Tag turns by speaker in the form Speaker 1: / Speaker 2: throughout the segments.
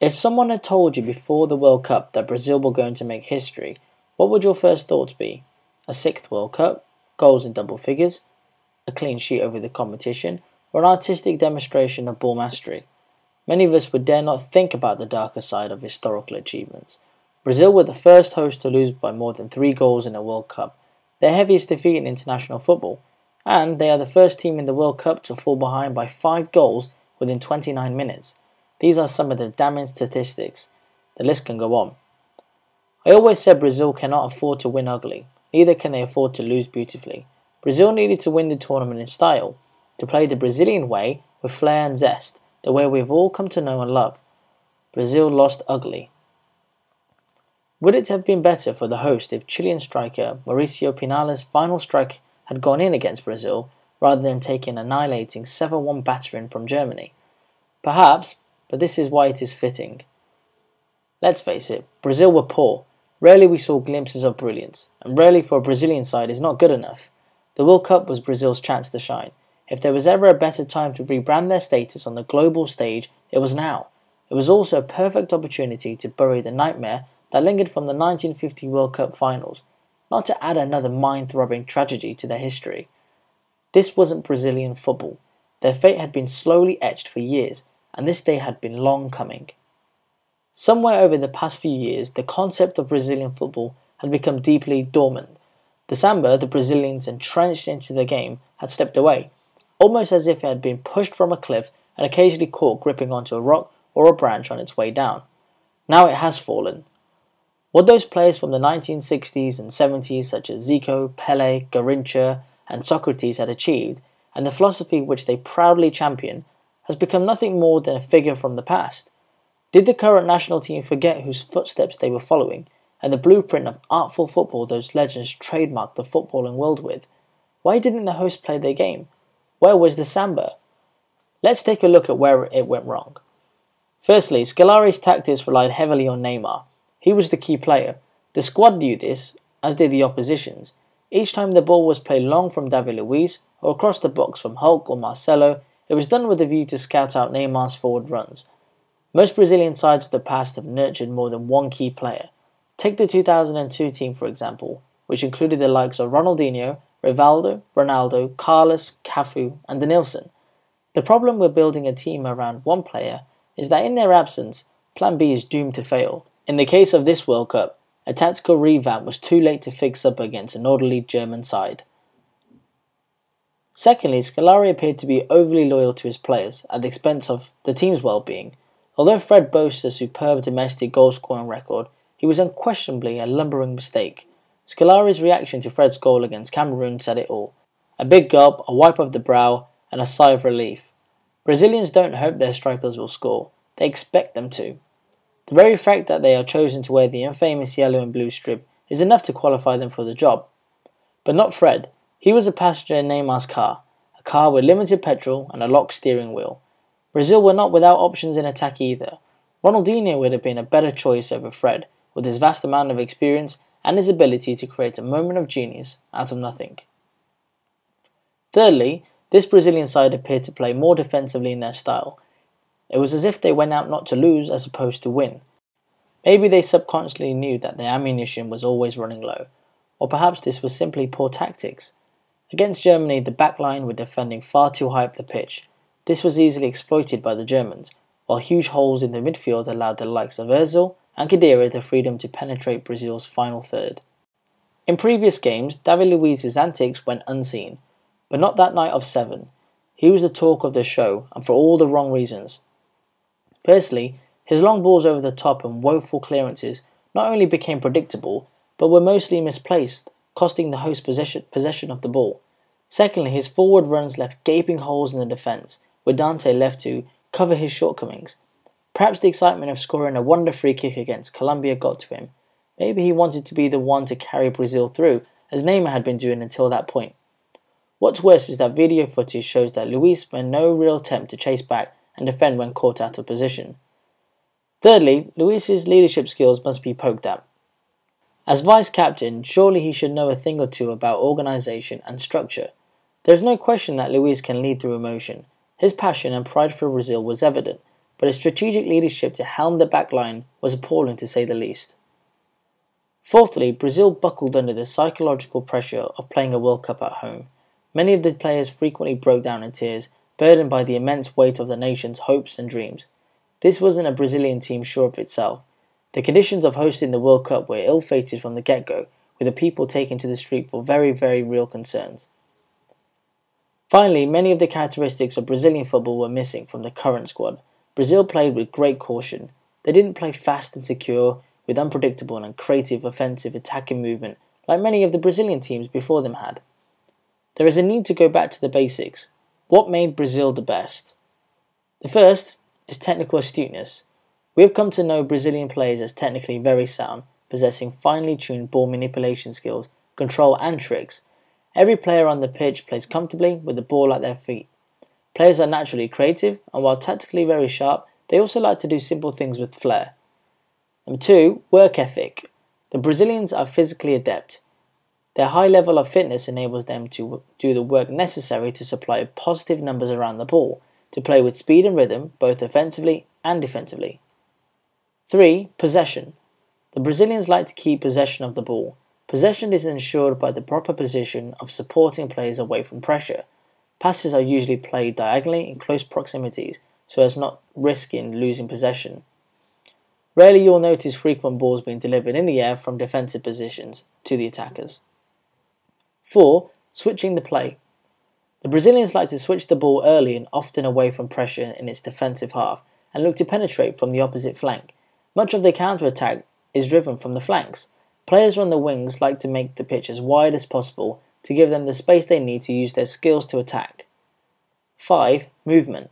Speaker 1: If someone had told you before the World Cup that Brazil were going to make history, what would your first thoughts be? A sixth World Cup, goals in double figures, a clean sheet over the competition, or an artistic demonstration of ball mastery? Many of us would dare not think about the darker side of historical achievements. Brazil were the first host to lose by more than 3 goals in a World Cup, their heaviest defeat in international football, and they are the first team in the World Cup to fall behind by 5 goals within 29 minutes. These are some of the damning statistics. The list can go on. I always said Brazil cannot afford to win ugly, neither can they afford to lose beautifully. Brazil needed to win the tournament in style, to play the Brazilian way with flair and zest, the way we've all come to know and love. Brazil lost ugly. Would it have been better for the host if Chilean striker Mauricio Pinala's final strike had gone in against Brazil rather than taking an annihilating 7-1 battering from Germany? Perhaps, but this is why it is fitting. Let's face it, Brazil were poor. Rarely we saw glimpses of brilliance, and rarely for a Brazilian side is not good enough. The World Cup was Brazil's chance to shine. If there was ever a better time to rebrand their status on the global stage, it was now. It was also a perfect opportunity to bury the nightmare that lingered from the 1950 World Cup finals, not to add another mind-throbbing tragedy to their history. This wasn't Brazilian football. Their fate had been slowly etched for years, and this day had been long coming. Somewhere over the past few years, the concept of Brazilian football had become deeply dormant. The Samba, the Brazilians entrenched into the game, had slipped away, almost as if it had been pushed from a cliff and occasionally caught gripping onto a rock or a branch on its way down. Now it has fallen. What those players from the 1960s and 70s such as Zico, Pelé, Garrincha and Socrates had achieved, and the philosophy which they proudly champion, has become nothing more than a figure from the past. Did the current national team forget whose footsteps they were following, and the blueprint of artful football those legends trademarked the footballing world with? Why didn't the host play their game? Where was the Samba? Let's take a look at where it went wrong. Firstly, Scolari's tactics relied heavily on Neymar. He was the key player. The squad knew this, as did the oppositions. Each time the ball was played long from David Luiz, or across the box from Hulk or Marcelo, it was done with a view to scout out Neymar's forward runs. Most Brazilian sides of the past have nurtured more than one key player. Take the 2002 team for example, which included the likes of Ronaldinho, Rivaldo, Ronaldo, Carlos, Cafu and Denilson. The problem with building a team around one player is that in their absence, Plan B is doomed to fail. In the case of this World Cup, a tactical revamp was too late to fix up against an orderly German side. Secondly, Scolari appeared to be overly loyal to his players at the expense of the team's well-being. Although Fred boasts a superb domestic goal-scoring record, he was unquestionably a lumbering mistake. Scolari's reaction to Fred's goal against Cameroon said it all. A big gulp, a wipe of the brow, and a sigh of relief. Brazilians don't hope their strikers will score, they expect them to. The very fact that they are chosen to wear the infamous yellow and blue strip is enough to qualify them for the job. But not Fred. He was a passenger in Neymar's car, a car with limited petrol and a locked steering wheel. Brazil were not without options in attack either. Ronaldinho would have been a better choice over Fred, with his vast amount of experience and his ability to create a moment of genius out of nothing. Thirdly, this Brazilian side appeared to play more defensively in their style. It was as if they went out not to lose as opposed to win. Maybe they subconsciously knew that their ammunition was always running low, or perhaps this was simply poor tactics. Against Germany, the back line were defending far too high up the pitch. This was easily exploited by the Germans, while huge holes in the midfield allowed the likes of Ozil and Khedira the freedom to penetrate Brazil's final third. In previous games, David Luiz's antics went unseen, but not that night of 7. He was the talk of the show, and for all the wrong reasons. Firstly, his long balls over the top and woeful clearances not only became predictable, but were mostly misplaced, costing the host possession of the ball. Secondly, his forward runs left gaping holes in the defence, with Dante left to cover his shortcomings. Perhaps the excitement of scoring a wonder free kick against Colombia got to him. Maybe he wanted to be the one to carry Brazil through, as Neymar had been doing until that point. What's worse is that video footage shows that Luiz made no real attempt to chase back and defend when caught out of position. Thirdly, Luiz's leadership skills must be poked at. As vice-captain, surely he should know a thing or two about organisation and structure. There is no question that Luiz can lead through emotion. His passion and pride for Brazil was evident, but its strategic leadership to helm the back line was appalling to say the least. Fourthly, Brazil buckled under the psychological pressure of playing a World Cup at home. Many of the players frequently broke down in tears, burdened by the immense weight of the nation's hopes and dreams. This wasn't a Brazilian team sure of itself. The conditions of hosting the World Cup were ill-fated from the get-go, with the people taken to the street for very, very real concerns. Finally, many of the characteristics of Brazilian football were missing from the current squad. Brazil played with great caution. They didn't play fast and secure, with unpredictable and creative offensive attacking movement like many of the Brazilian teams before them had. There is a need to go back to the basics. What made Brazil the best? The first is technical astuteness. We have come to know Brazilian players as technically very sound, possessing finely tuned ball manipulation skills, control and tricks. Every player on the pitch plays comfortably with the ball at their feet. Players are naturally creative, and while tactically very sharp, they also like to do simple things with flair. Number 2, work ethic. The Brazilians are physically adept. Their high level of fitness enables them to do the work necessary to supply positive numbers around the ball, to play with speed and rhythm, both offensively and defensively. 3, possession. The Brazilians like to keep possession of the ball. Possession is ensured by the proper position of supporting players away from pressure. Passes are usually played diagonally in close proximities, so as not risking losing possession. Rarely you will notice frequent balls being delivered in the air from defensive positions to the attackers. 4, switching the play. The Brazilians like to switch the ball early and often away from pressure in its defensive half and look to penetrate from the opposite flank. Much of their counter-attack is driven from the flanks. Players on the wings like to make the pitch as wide as possible to give them the space they need to use their skills to attack. 5, movement.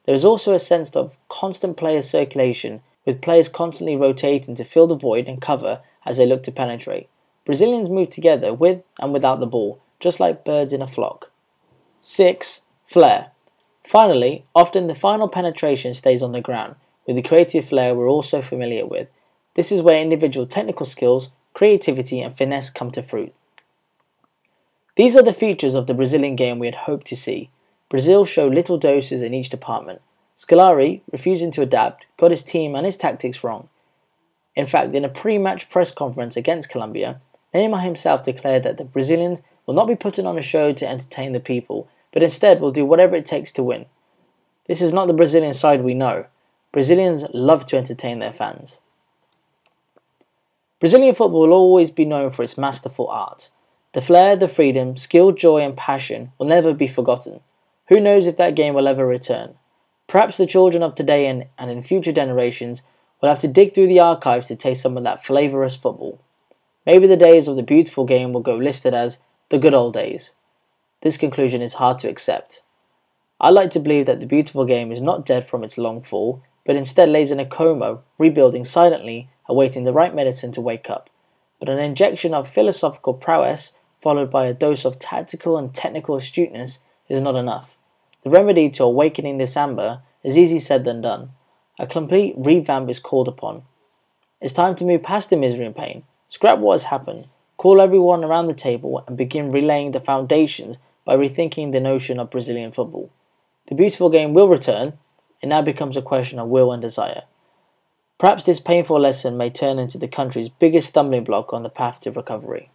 Speaker 1: There is also a sense of constant player circulation, with players constantly rotating to fill the void and cover as they look to penetrate. Brazilians move together with and without the ball, just like birds in a flock. 6, flair. Finally, often the final penetration stays on the ground, with the creative flair we're also familiar with. This is where individual technical skills, creativity and finesse come to fruit. These are the features of the Brazilian game we had hoped to see. Brazil showed little doses in each department. Scolari, refusing to adapt, got his team and his tactics wrong. In fact, in a pre-match press conference against Colombia, Neymar himself declared that the Brazilians will not be putting on a show to entertain the people, but instead will do whatever it takes to win. This is not the Brazilian side we know. Brazilians love to entertain their fans. Brazilian football will always be known for its masterful art. The flair, the freedom, skill, joy and passion will never be forgotten. Who knows if that game will ever return? Perhaps the children of today and in future generations will have to dig through the archives to taste some of that flavourous football. Maybe the days of the beautiful game will go listed as the good old days. This conclusion is hard to accept. I like to believe that the beautiful game is not dead from its long fall, but instead lays in a coma, rebuilding silently, awaiting the right medicine to wake up. But an injection of philosophical prowess, followed by a dose of tactical and technical astuteness, is not enough. The remedy to awakening the Samba is easier said than done. A complete revamp is called upon. It's time to move past the misery and pain, scrap what has happened, call everyone around the table and begin relaying the foundations by rethinking the notion of Brazilian football. The beautiful game will return. It now becomes a question of will and desire. Perhaps this painful lesson may turn into the country's biggest stumbling block on the path to recovery.